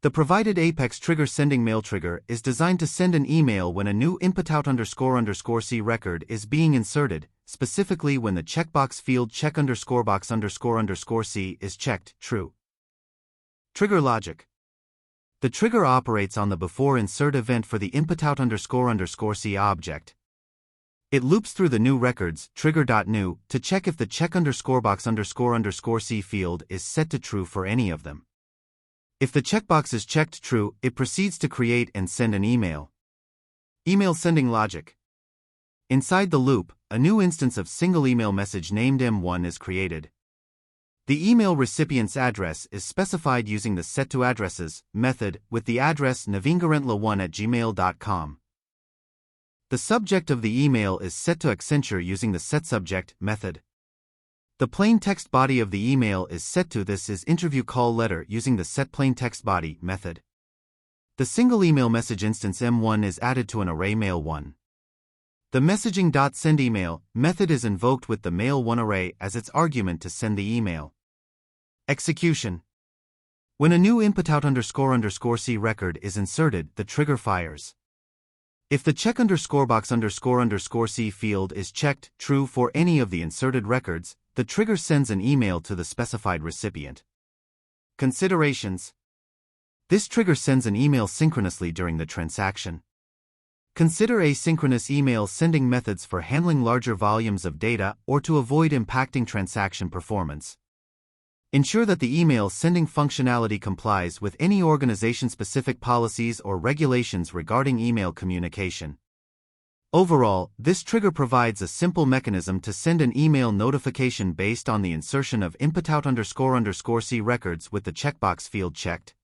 The provided Apex trigger sending mail trigger is designed to send an email when a new input_out_c record is being inserted, specifically when the checkbox field check_box_c is checked true. Trigger logic. The trigger operates on the before insert event for the input_out_c object. It loops through the new records, trigger.new, to check if the check_box_c field is set to true for any of them. If the checkbox is checked true, it proceeds to create and send an email. Email sending logic. Inside the loop, a new instance of single email message named M1 is created. The email recipient's address is specified using the setToAddresses method with the address navingarentla1@gmail.com. The subject of the email is set to Accenture using the setSubject method. The plain text body of the email is set to This is interview call letter using the setPlainTextBody method. The single email message instance M1 is added to an array mail1. The messaging.sendEmail method is invoked with the mail1 array as its argument to send the email. Execution. When a new input_out_c record is inserted, the trigger fires. If the check_box_c field is checked true for any of the inserted records, the trigger sends an email to the specified recipient. Considerations. This trigger sends an email synchronously during the transaction. Consider asynchronous email sending methods for handling larger volumes of data or to avoid impacting transaction performance. Ensure that the email sending functionality complies with any organization-specific policies or regulations regarding email communication. Overall, this trigger provides a simple mechanism to send an email notification based on the insertion of input_out_c records with the checkbox field checked.